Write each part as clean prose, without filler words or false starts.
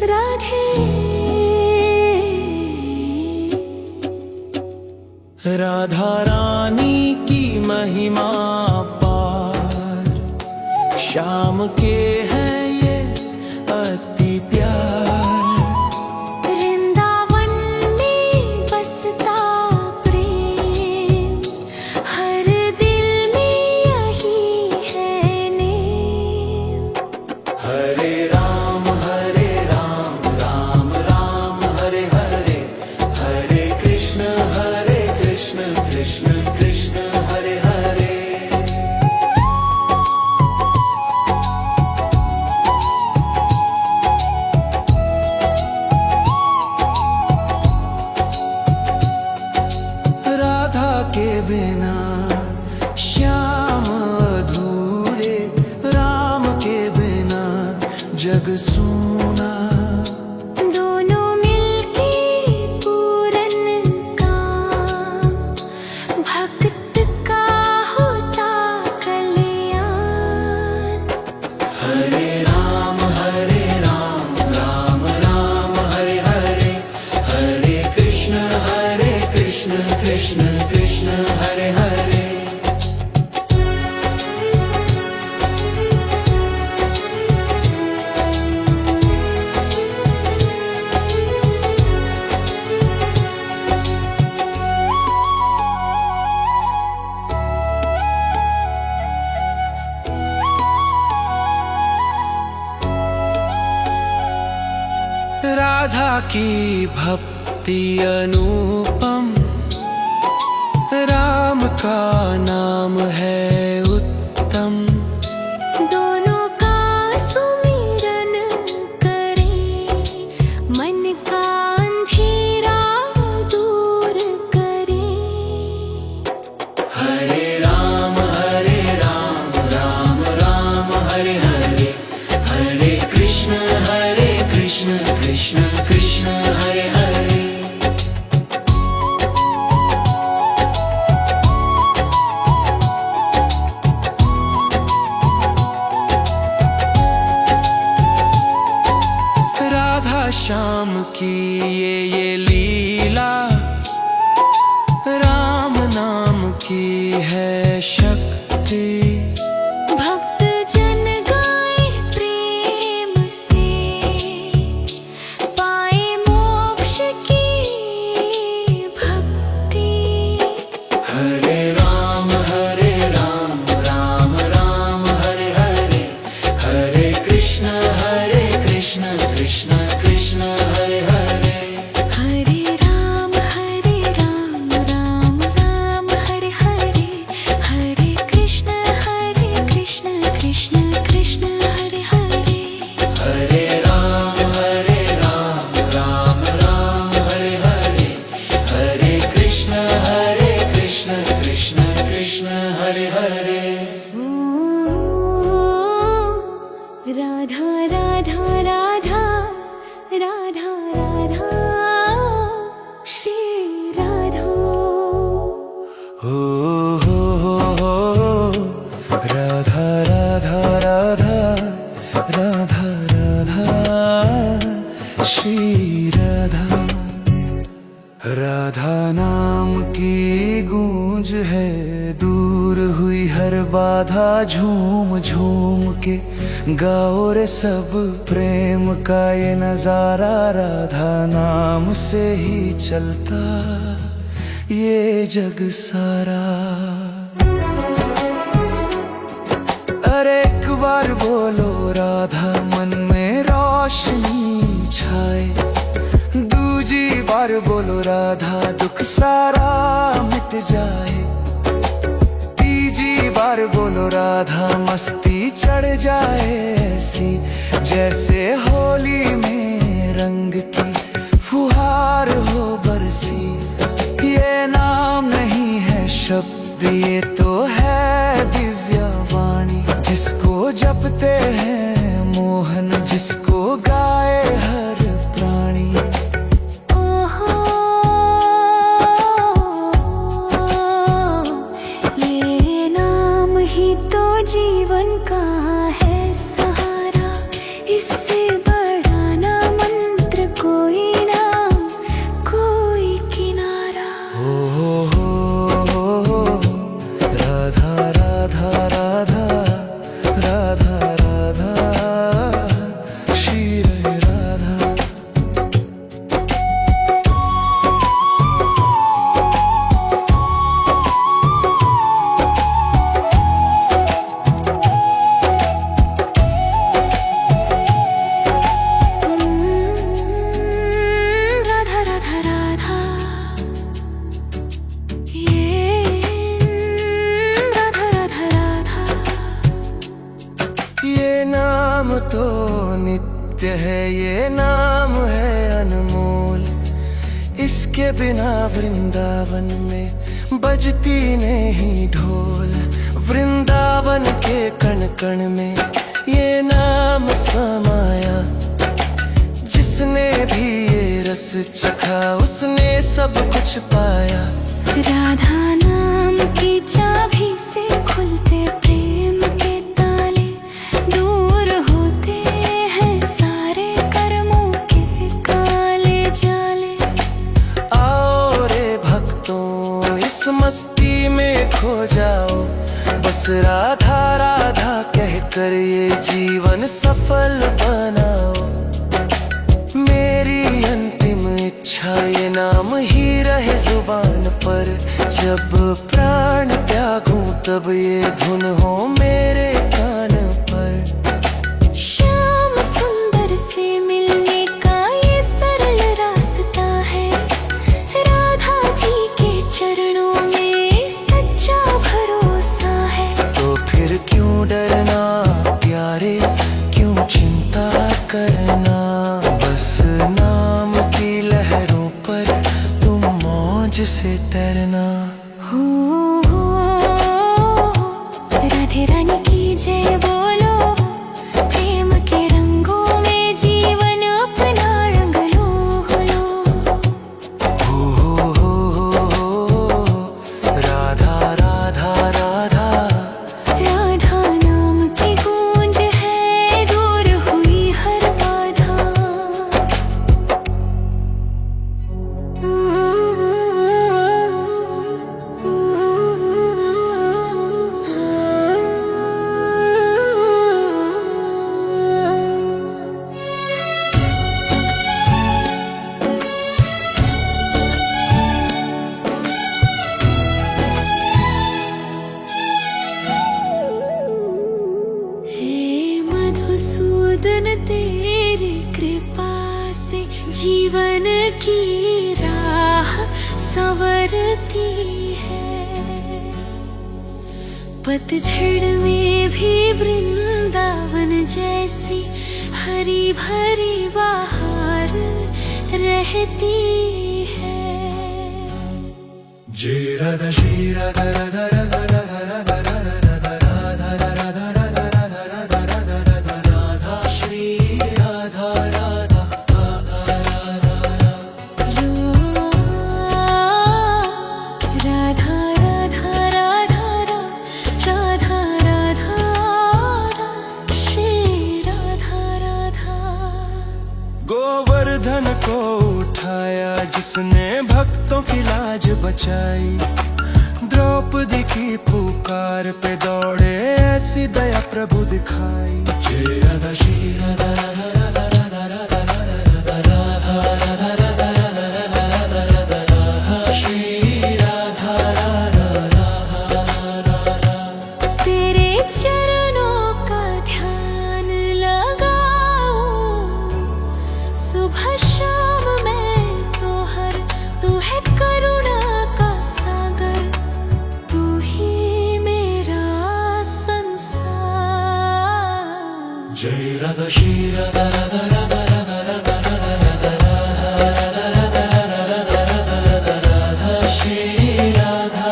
राधे। राधा रानी की महिमा पार, श्याम के हैं ये अति प्यार। वृंदावन में बसता प्रेम, हर दिल में यही है नेम। हरे राम राम राम हरे हरे, हरे कृष्ण कृष्ण कृष्ण हरे हरे। राधा के बिना श्याम अधूरे, राम के बिना जग सूना। दोनों मिलके पूरन काम, भक्त का होता कल्याण। हरे राम राम राम हरे हरे, हरे कृष्ण कृष्ण कृष्ण हरे हरे। राधा की भक्ति अनुपम, राम का नाम है उत्तम। दोनों का सुमिरन करें, मन का अंधेरा दूर करें। हरे राम राम राम हरे हरे, हरे कृष्ण कृष्ण कृष्ण हरे हरे। राधा श्याम की ये लीला, राम नाम की है शक्ति। भक्त जन गाए प्रेम से, पाए मोक्ष की भक्ति। हरे राम राम राम हरे हरे, हरे कृष्ण कृष्ण कृष्ण हरे हरे। हरे राम राम राम हरे हरे, हरे कृष्ण कृष्ण कृष्ण हरे हरे। हरे राम राम राम हरे हरे, हरे कृष्ण कृष्ण कृष्ण हरे हरे। ओ राधा राधा राधा राधा राधा, श्री राधो। हो राधा राधा राधा राधा राधा, श्री राधा। राधा नाम की गूंज है दूर हुई हर बाधा, झूम झूम के गाओ रे सब प्रेम का ये नजारा। राधा नाम से ही चलता ये जग सारा। अरे एक बार बोलो राधा, मन में रोशनी छाए। दूजी बार बोलो राधा, दुख सारा मिट जाए। तीजी बार बोलो राधा, मस्ती चढ़ जाए ऐसी, जैसे होली में रंग की फुहार हो बरसी। ये नाम नहीं है शब्द, ये तो है दिव्य वाणी, जिसको जपते हैं मोहन, जिसको गाए हर प्राणी। ओहो ये नाम ही तो जीवन का है सहारा, इससे ये नाम है अनमोल। इसके बिना वृंदावन में बजती नहीं ढोल। वृंदावन के कण कण में ये नाम समाया। जिसने भी ये रस चखा उसने सब कुछ पाया। राधा नाम की चाबी से खुलते प्रेम के ताले। दूर होते हैं सारे कर्मों के काले जाले। आओ रे भक्तों इस मस्ती में खो जाओ। बस राधा राधा कहकर ये जीवन सफल बनाओ। मेरी अंतिम इच्छा ये नाम ही रहे जुबान पर। जब प्राण त्यागूं तब ये धुन हो मेरे कान पर। श्याम सुंदर से मिलने का ये सरल रास्ता है। राधा जी के चरणों में सच्चा भरोसा है। तो फिर क्यों डरना प्यारे, क्यों चिंता करना। बस नाम की लहरों पर तुम मौज से तैरना। हो राधे रानी की जय बोलो। प्रेम के रंगों में जीवन अपना रंग लो। हो राधा राधा राधा। राधा नाम की गूंज है दूर हुई हर बाधा। हे मधुसूदन तेरी कृपा से जीवन की राह संवरती है। पतझड़ में भी वृंदावन जैसी हरी भरी बहार रहती है। जय राधा श्री राधा राधा राधा राधा राधा राधा राधा राधा राधा राधा राधा राधा राधा श्री राधा राधा राधा राधा राधा राधा राधा श्री राधा राधा। गोवर्धन को उठाया जिसने भक्तों की लाज बचाई। द्रौपदी की पुकार पे दौड़े ऐसी दया प्रभु दिखाई। जय राधा श्री राधा राधा राधा राधा राधा राधा राधा राधा राधा राधा श्री राधा राधा राधा। तेरे चरणों का ध्यान लगाओ। सुबह शाम मैं तो हर तू है करुणा का सागर। तू ही मेरा संसार। जय राधा श्री राधा राधा राधा राधा राधा राधा राधा राधा राधा राधा राधा श्री राधा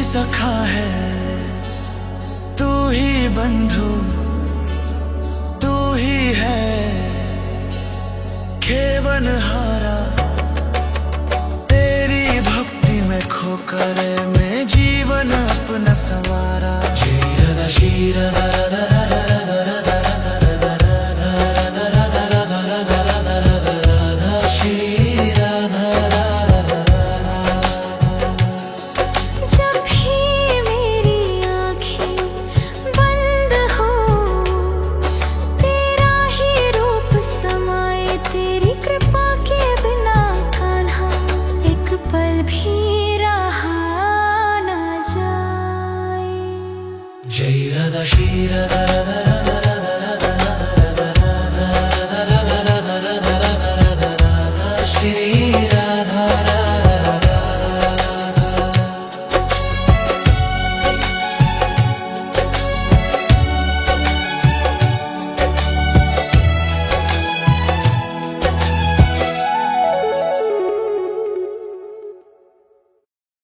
सखा है तू ही बंधु, तू ही है खेवनहारा। तेरी भक्ति में खोकर मैं जीवन अपना संवारा। शीरदा शीरदा तेरी कृपा के जय राधा श्री राधा राधा राधा